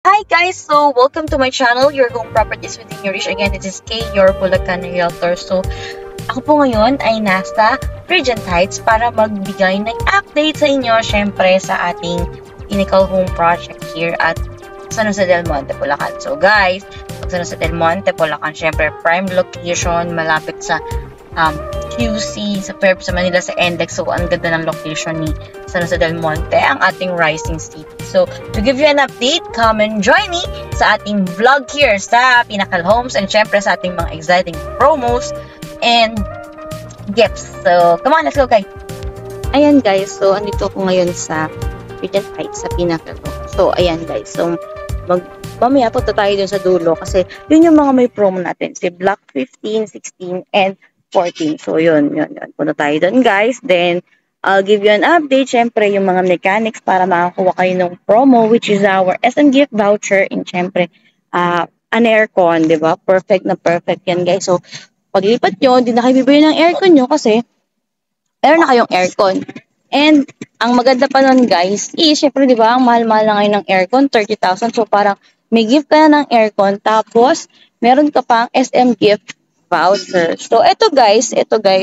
Hi guys! So, welcome to my channel, Your Home Properties Within Your Reach. Again, this is Kay, your Bulacan Realtor. So, ako po ngayon ay nasa Regent Heights para magbigay ng update sa inyo, syempre, sa ating Pinnacle Home Project here at San Jose del Monte, Bulacan. So, guys, San Jose del Monte, Bulacan, syempre, prime location, malapit sa QC, sa Manila, sa NLEX. So, ang ganda ng location ni San Jose del Monte, ang ating rising city. So, to give you an update, come and join me sa ating vlog here sa Pinnacle Homes and syempre sa ating mga exciting promos and gifts. So, come on, let's go guys! Ayan guys, so andito ako ngayon sa Regent Heights sa Pinnacle Homes. So, ayan guys, so mamaya punta tayo dun sa dulo kasi yun yung mga may promo natin. Si Block 15, 16, and 14. So, yun. Punta tayo dun guys. Then, I'll give you an update, syempre, yung mga mechanics para makakuha kayo ng promo, which is our SM gift voucher, and syempre, an aircon, di ba? Perfect na perfect yan, guys. So, paglipat nyo, hindi na kayo bibili ng aircon nyo kasi meron na kayong aircon. And, ang maganda pa nun, guys, is, syempre, di ba, ang mahal-mahal na ngayon ng aircon, 30,000. So, parang may gift ka na ng aircon, tapos, meron ka pang SM gift voucher. So, ito guys,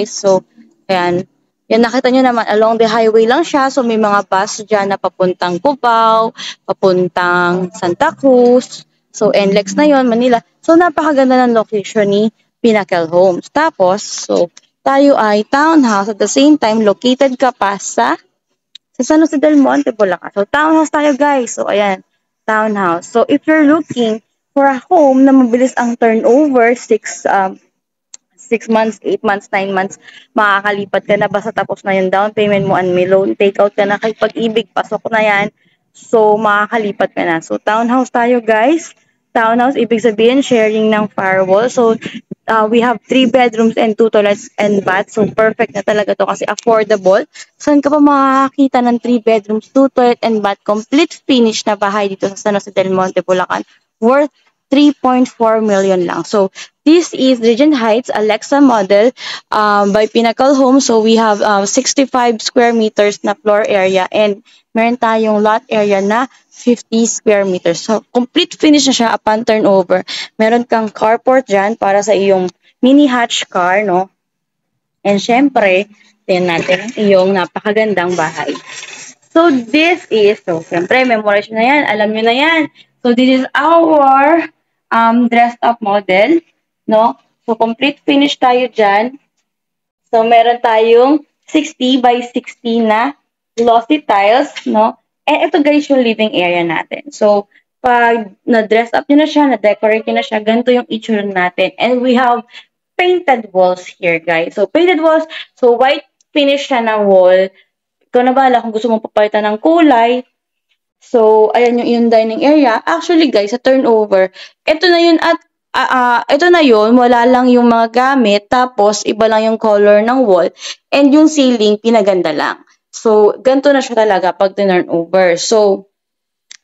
so, ayan, yan, nakita nyo naman, along the highway lang siya. So, may mga bus dyan na papuntang Cubao, papuntang Santa Cruz. So, NLEX na yon Manila. So, napakaganda ng location ni Pinnacle Homes. Tapos, so, tayo ay townhouse. At the same time, located ka pa sa San Jose del Monte, Bulacan. So, townhouse tayo, guys. So, ayan, townhouse. So, if you're looking for a home na mabilis ang turnover, 6 months, 8 months, 9 months, makakalipat ka na basta tapos na yung down payment mo and may loan takeout ka na kay Pag-ibig, pasok na yan. So, makakalipat ka na. So, townhouse tayo guys. Townhouse, ibig sabihin, sharing ng firewall. So, we have 3 bedrooms and 2 toilets and bath. So, perfect na talaga to kasi affordable. Saan ka pa makakakita ng 3 bedrooms, 2 toilet and bath, complete finish na bahay dito sa San Jose del Monte, Bulacan, worth 3.4 million lang. So, this is Regent Heights Alexa model by Pinnacle Homes. So, we have 65 square meters na floor area and meron tayong lot area na 50 square meters. So, complete finish na siya upon turnover. Meron kang carport dyan para sa iyong mini hatch car, no? And syempre, tingnan natin iyong napakagandang bahay. So, syempre, memorize na yan. Alam nyo na yan. So, this is our dressed up model, no? So, complete finish tayo dyan. So, meron tayong 60 by 60 na glossy tiles, no? And ito guys yung living area natin. So, pag na-dress up nyo na siya, na-decorate nyo na siya, ganito yung itsura natin. And we have painted walls here, guys. So, painted walls. So, white finish siya na wall. Ikaw na bahala kung gusto mong papalitan ng kulay. So, ayan yung dining area. Actually, guys, sa turnover, ito na yun at ito na yun, wala lang yung mga gamit, tapos iba lang yung color ng wall, and yung ceiling, pinaganda lang. So, ganito na siya talaga pag turnover. So,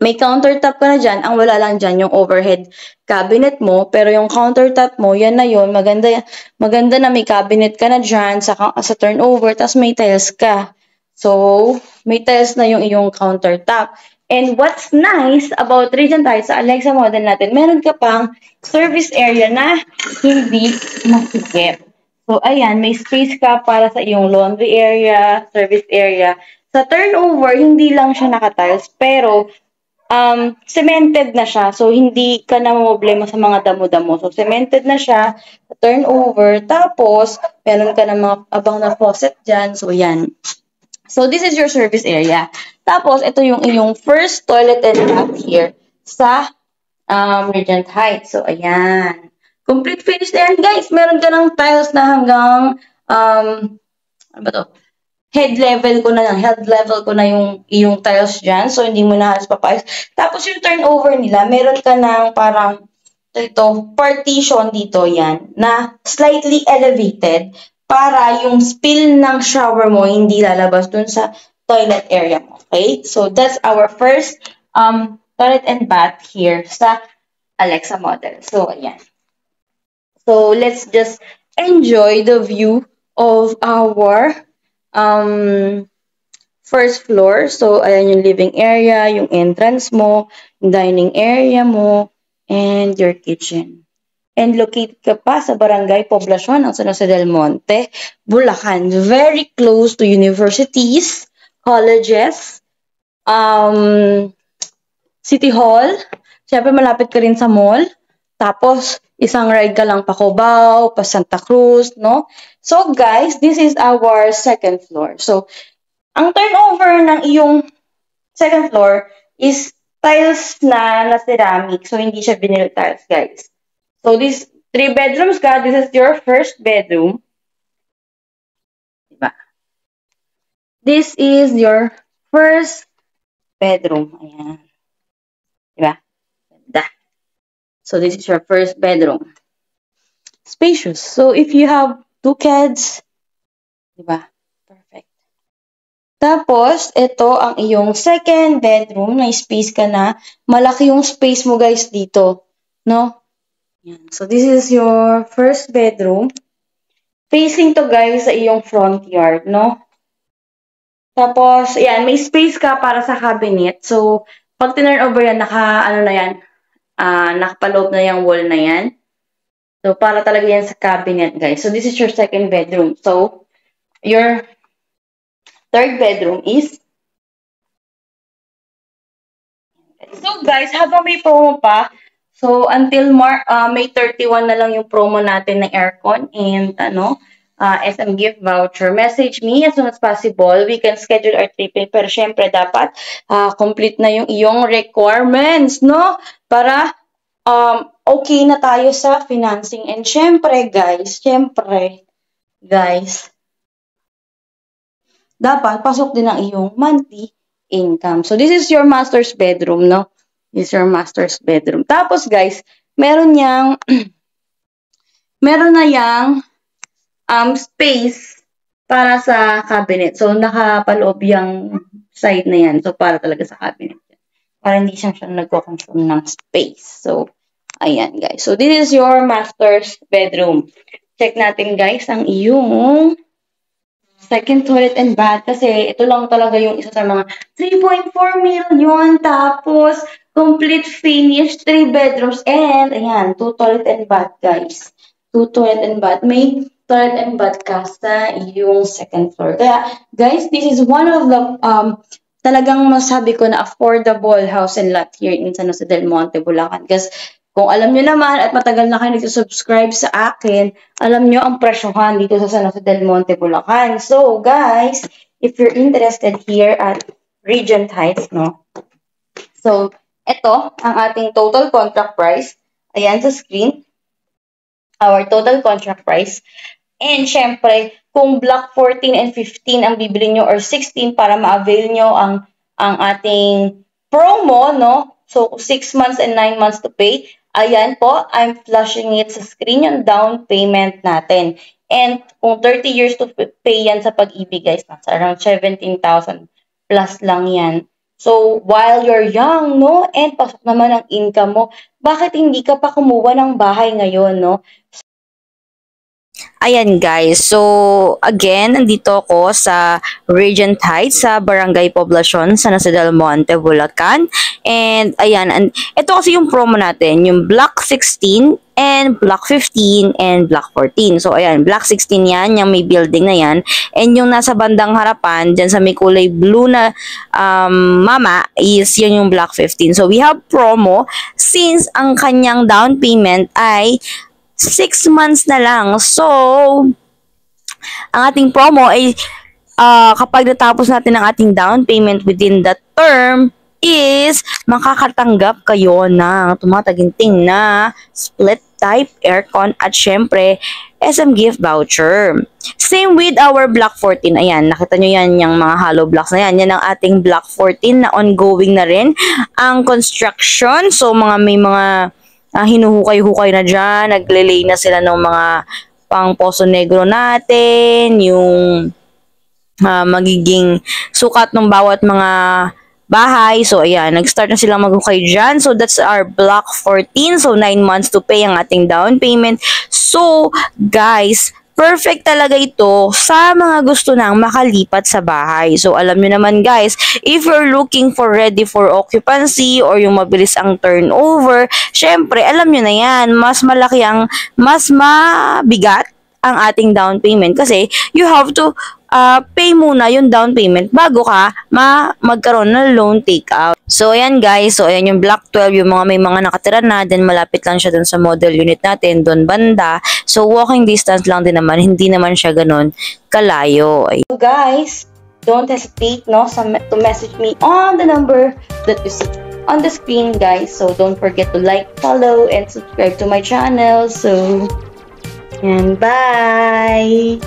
may countertop ka na dyan, ang wala lang dyan yung overhead cabinet mo, pero yung countertop mo, yan na yun, maganda na may cabinet ka na dyan sa turnover, tapos may tiles ka. So, may tiles na yung iyong countertop. And what's nice about Regent Heights sa Alexa model natin, meron ka pang service area na hindi masikip. So, ayan, may space ka para sa iyong laundry area, service area. Sa turnover, hindi lang siya naka-tiles, pero cemented na siya. So, hindi ka na problema sa mga damo-damo. So, cemented na siya, turnover, tapos, meron ka na mga abang na faucet dyan. So, yan. So, this is your service area. Tapos, ito yung inyong first toilet and bath here sa Regent Heights. So, ayan. Complete finish na yan, guys. Meron ka ng tiles na hanggang, ano ba to? Head level ko na yung tiles dyan. So, hindi mo na halos papayos. Tapos, yung turnover nila, meron ka ng parang, partition dito yan, na slightly elevated para yung spill ng shower mo hindi lalabas dun sa toilet area mo. Okay? So, that's our first toilet and bath here sa Alexa model. So, ayan. So, let's just enjoy the view of our first floor. So, ayan yung living area, yung entrance mo, yung dining area mo, and your kitchen. And located ka pa sa Barangay Poblacion ng San Jose del Monte, Bulacan. Very close to universities, colleges, City Hall. Siyempre, malapit ka rin sa mall. Tapos, isang ride ka lang pa Cubao, pa Santa Cruz, no? So, guys, this is our second floor. So, ang turnover ng iyong second floor is tiles na ceramic. So, hindi siya vinyl tiles, guys. So, this 3 bedrooms ka. This is your first bedroom. Diba? This is your first bedroom. Ayan. Diba? Ganda. So, this is your first bedroom. Spacious. So, if you have 2 kids, diba? Perfect. Tapos, ito ang iyong second bedroom. May space ka na. Malaki yung space mo, guys, dito. No? Yan. So, this is your first bedroom. Facing to, guys, sa iyong front yard, no? Tapos, yan, may space ka para sa cabinet. So, pag tinurn over yan, nakapaloob na yung wall na yan. So, para talaga yan sa cabinet, guys. So, this is your second bedroom. So, your third bedroom is... So, guys, habang may promo pa, so, until May 31 na lang yung promo natin ng aircon and, SM gift voucher. Message me as soon as possible. We can schedule our tripping. Pero, syempre, dapat complete na yung iyong requirements, no? Para okay na tayo sa financing. And syempre, guys, dapat pasok din ang iyong monthly income. So, this is your master's bedroom, no? This is your master's bedroom. Tapos, guys, meron na yang space para sa cabinet. So, nakapaloob yung side na yan. So, para talaga sa cabinet. Para hindi siya nagko-consume ng space. So, ayan, guys. So, this is your master's bedroom. Check natin, guys, ang iyong second toilet and bath. Kasi ito lang talaga yung isa sa mga 3.4 million. Tapos, complete finished, 3 bedrooms. And, ayan, 2 toilet and bath, guys. 2 toilet and bath. May toilet and bath ka sa iyong second floor. Kaya, guys, this is one of the, talagang masabi ko na affordable house and lot here in San Jose del Monte, Bulacan. Kasi, kung alam nyo naman at matagal na kayo nag-subscribe sa akin, alam nyo ang presyohan dito sa San Jose del Monte, Bulacan. So, guys, if you're interested here at Regent Heights, no? So, ito ang ating total contract price. Ayan sa screen. Our total contract price. And, syempre, kung block 14 and 15 ang bibili nyo or 16 para ma-avail nyo ang ating promo, no? So, 6 months and 9 months to pay. Ayan po, I'm flashing it sa screen yung down payment natin. And kung 30 years to pay yan sa Pag-ibig, guys, nasa around 17,000 plus lang yan. So, while you're young, no, and pasok naman ang income mo, bakit hindi ka pa kumuha ng bahay ngayon, no? Ayan, guys. So, again, nandito ako sa Regent Heights, sa Barangay Poblacion, San Jose del Monte, Bulacan. And, ayan, ito kasi yung promo natin, yung Block 16 and Block 15 and Block 14. So, ayan, Block 16 yan, yung may building na yan. And yung nasa bandang harapan, dyan sa may kulay blue na mama, is yun yung Block 15. So, we have promo since ang kanyang down payment ay 6 months na lang. So, ang ating promo ay kapag natapos natin ang ating down payment within that term is makakatanggap kayo ng tumataginting na split type aircon at syempre SM gift voucher. Same with our Block 14. Ayan, nakita nyo yan, yung mga hollow blocks na yan. Yan ang ating Block 14 na ongoing na rin ang construction. So, may mga hinuhukay-hukay na dyan, naglelay na sila ng mga pang Poso Negro natin, yung magiging sukat ng bawat mga bahay. So, ayan, nag-start na silang maghukay dyan. So, that's our Block 14. So, 9 months to pay ang ating down payment. So, guys, perfect talaga ito sa mga gusto nang makalipat sa bahay. So, alam nyo naman guys, if you're looking for ready for occupancy or yung mabilis ang turnover, syempre, alam nyo na yan, mas mabigat ang ating down payment kasi you have to pay muna yung down payment bago ka magkaroon ng loan takeout. So, ayan guys. So, ayan yung Block 12, yung may mga nakatira na, then malapit lang siya dun sa model unit natin, dun banda. So, walking distance lang din naman, hindi naman siya ganun kalayo. So, guys, don't hesitate to message me on the number that you see on the screen, guys. So, don't forget to like, follow, and subscribe to my channel. So, and bye!